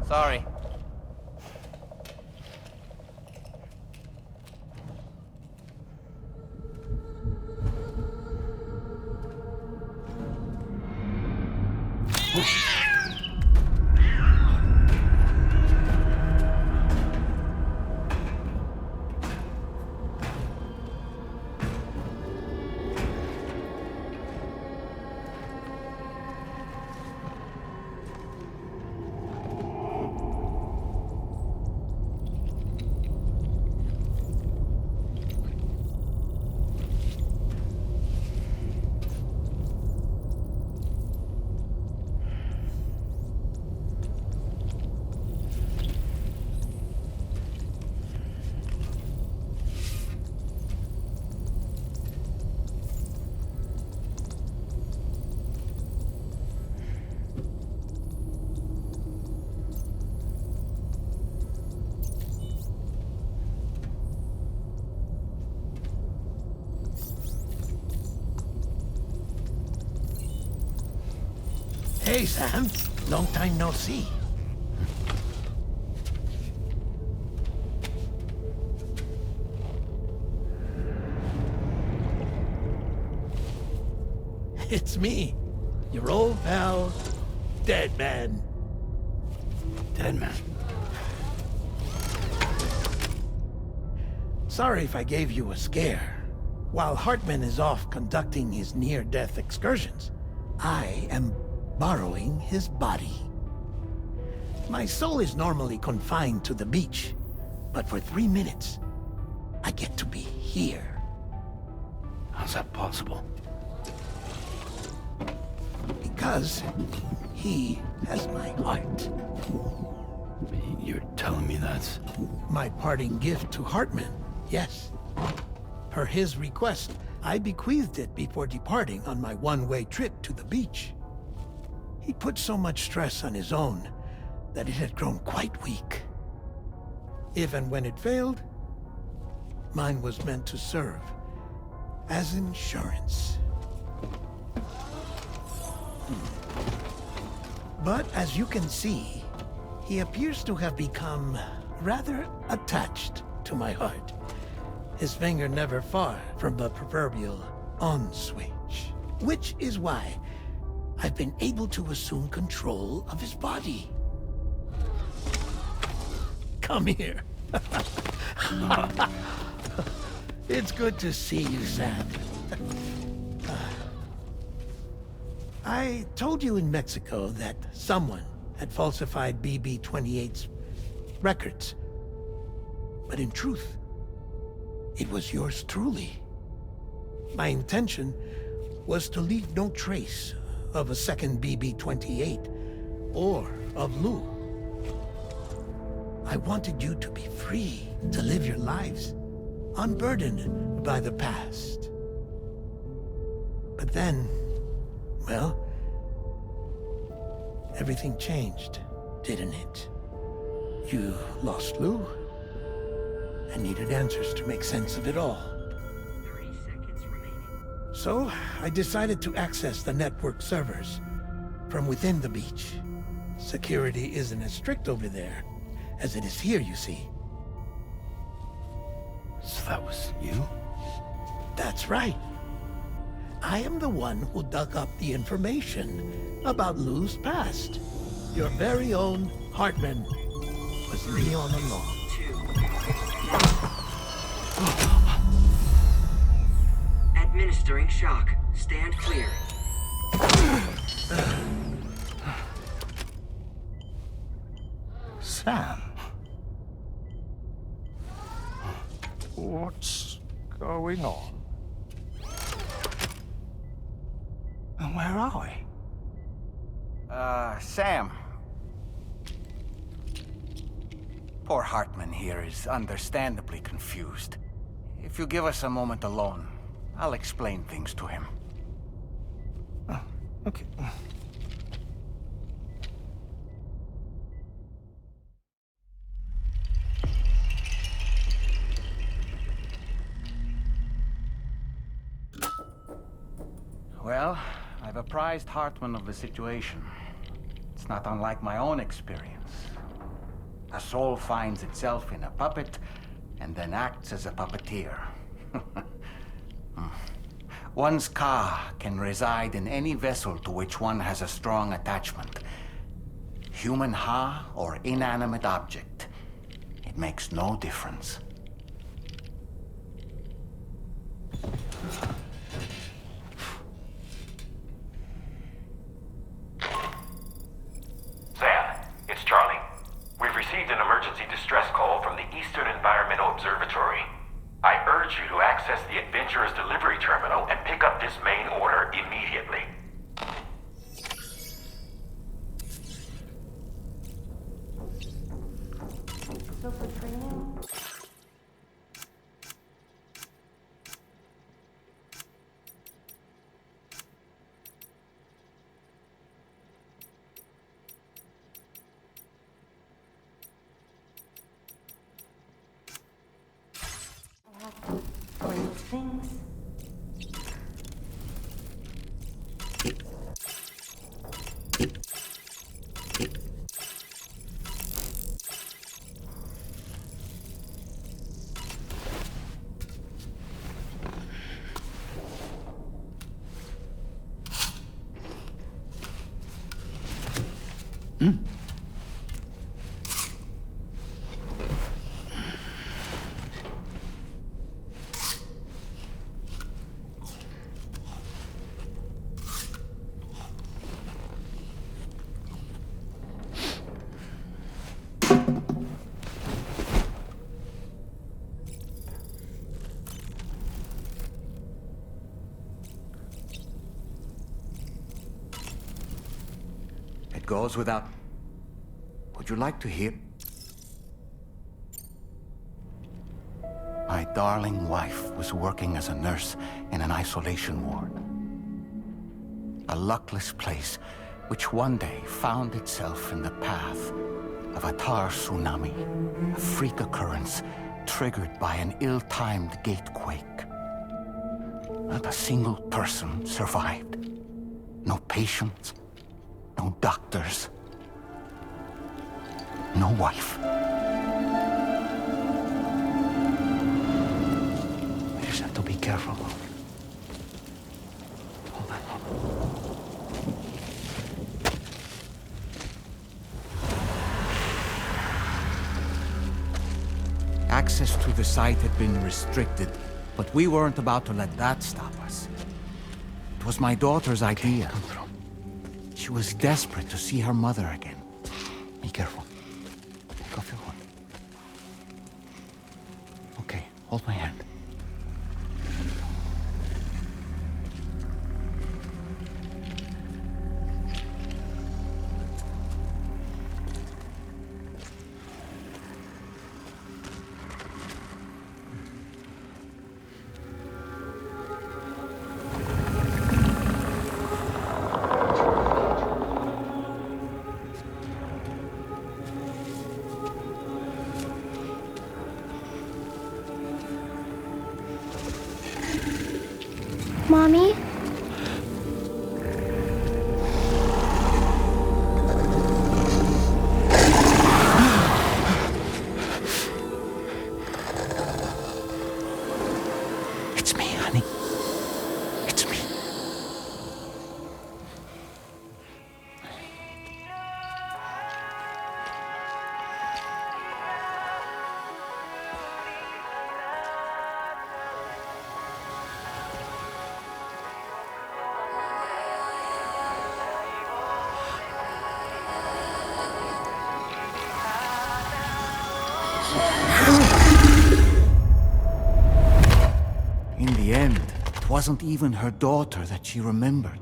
Sorry. Hey, Sam. Long time no see. It's me, your old pal, Dead Man. Dead Man? Sorry if I gave you a scare. While Hartman is off conducting his near-death excursions, I am borrowing his body. My soul is normally confined to the beach, but for 3 minutes, I get to be here. How's that possible? Because he has my heart. You're telling me that's... My parting gift to Hartman, yes. Per his request, I bequeathed it before departing on my one-way trip to the beach. He put so much stress on his own that it had grown quite weak. If and when it failed, mine was meant to serve as insurance. But as you can see, he appears to have become rather attached to my heart. His finger never far from the proverbial on switch. Which is why I've been able to assume control of his body. Come here. It's good to see you, Sam. I told you in Mexico that someone had falsified BB-28's records. But in truth, it was yours truly. My intention was to leave no trace of a second BB-28 or of Lou. I wanted you to be free to live your lives, unburdened by the past. But then, well, everything changed, didn't it? You lost Lou, and needed answers to make sense of it all. 30 seconds remaining. So, I decided to access the network servers from within the beach. Security isn't as strict over there as it is here, you see. So that was you? That's right. I am the one who dug up the information about Lou's past. Your very own Hartman was me all along. 2. Administering shock. Stand clear. Sam? What's going on? And where are we? Sam. Poor Hartman here is understandably confused. If you give us a moment alone, I'll explain things to him. Oh, okay. Well, I've apprised Hartman of the situation. It's not unlike my own experience. A soul finds itself in a puppet and then acts as a puppeteer. One's ka can reside in any vessel to which one has a strong attachment. Human ha or inanimate object. It makes no difference. Sam, it's Charlie. We've received an emergency distress call from the Eastern Environmental Observatory. I urge you to access the Adventurer's delivery terminal and pick up this main order immediately. So for training? I have to learn those things. It goes without... Would you like to hear? My darling wife was working as a nurse in an isolation ward. A luckless place which one day found itself in the path of a tar tsunami, a freak occurrence triggered by an ill-timed gatequake. Not a single person survived. No patients, no doctors, no wife. We just have to be careful. Hold on. Access to the site had been restricted, but we weren't about to let that stop us. It was my daughter's idea. She was desperate to see her mother again. Be careful. Take off your hood. Okay, hold my hand. Mommy? It's me, honey. It's me. In the end, it wasn't even her daughter that she remembered.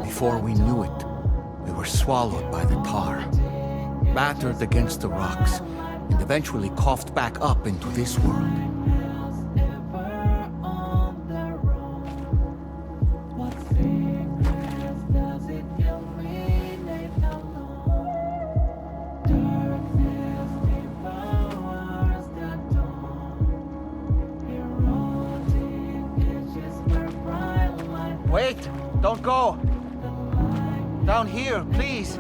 Before we knew it, we were swallowed by the tar. battered against the rocks, and eventually coughed back up into this world. Wait! Don't go! Down here, please!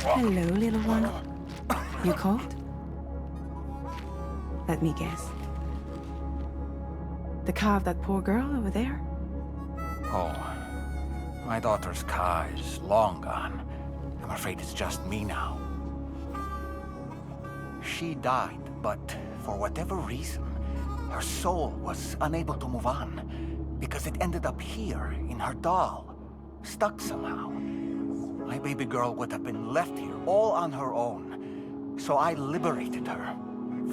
Hello, little one. You cold? Let me guess. The car of that poor girl over there? Oh, my daughter's car is long gone. I'm afraid it's just me now. She died, but for whatever reason, her soul was unable to move on, because it ended up here, in her doll, stuck somehow. My baby girl would have been left here all on her own. So I liberated her,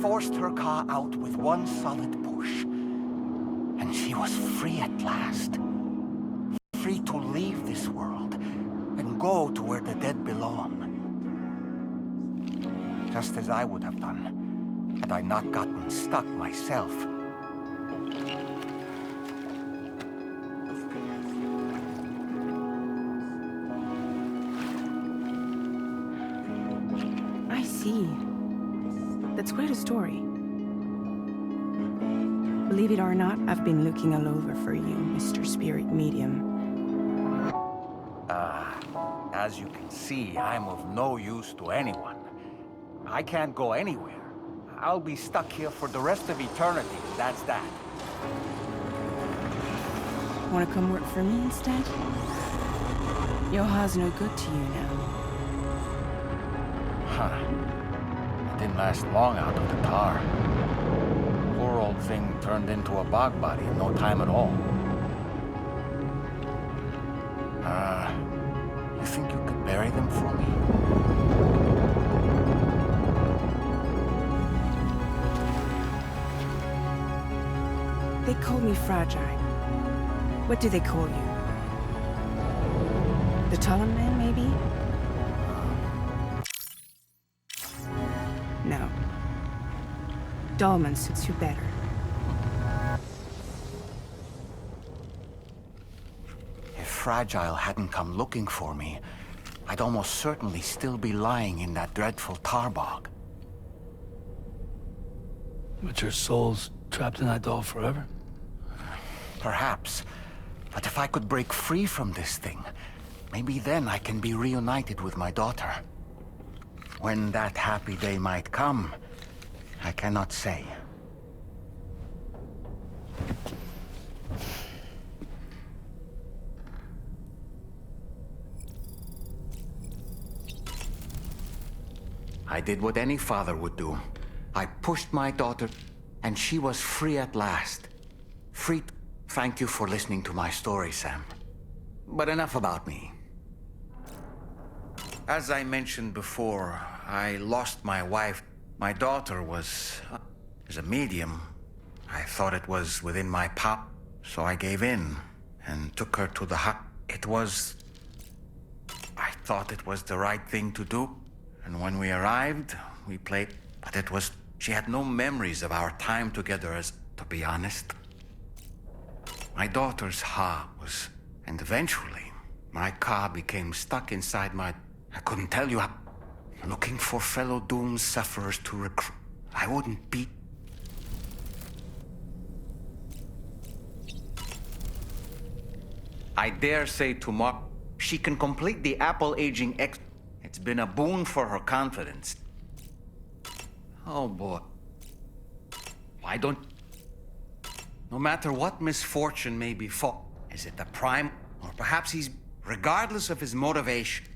forced her car out with one solid push. And she was free at last. Free to leave this world and go to where the dead belong. Just as I would have done, had I not gotten stuck myself. I see. That's quite a story. Believe it or not, I've been looking all over for you, Mr. Spirit Medium. As you can see, I'm of no use to anyone. I can't go anywhere. I'll be stuck here for the rest of eternity, that's that. Wanna come work for me instead? Yoha's no good to you now. Huh. It didn't last long out of the tar. Poor old thing turned into a bog body in no time at all. You think you could bury them for me? They call me fragile. What do they call you? The Talon Man, maybe? No. Dolman suits you better. If Fragile hadn't come looking for me, I'd almost certainly still be lying in that dreadful tar bog. But your soul's trapped in that doll forever? Perhaps. But if I could break free from this thing, maybe then I can be reunited with my daughter. When that happy day might come, I cannot say. I did what any father would do. I pushed my daughter, and she was free at last. Free. Thank you for listening to my story, Sam. But enough about me. As I mentioned before, I lost my wife. My daughter was as a medium. I thought it was within my power, so I gave in and took her to the hut. I thought it was the right thing to do. And when we arrived, we played, but she had no memories of our time together to be honest. My daughter's heart was, and eventually, my car became stuck inside I couldn't tell you how, looking for fellow doomed sufferers to recruit. I wouldn't be. I dare say tomorrow, she can complete the apple aging It's been a boon for her confidence. Oh boy. Why don't... No matter what misfortune may befall, is it the prime, or perhaps he's, regardless of his motivation,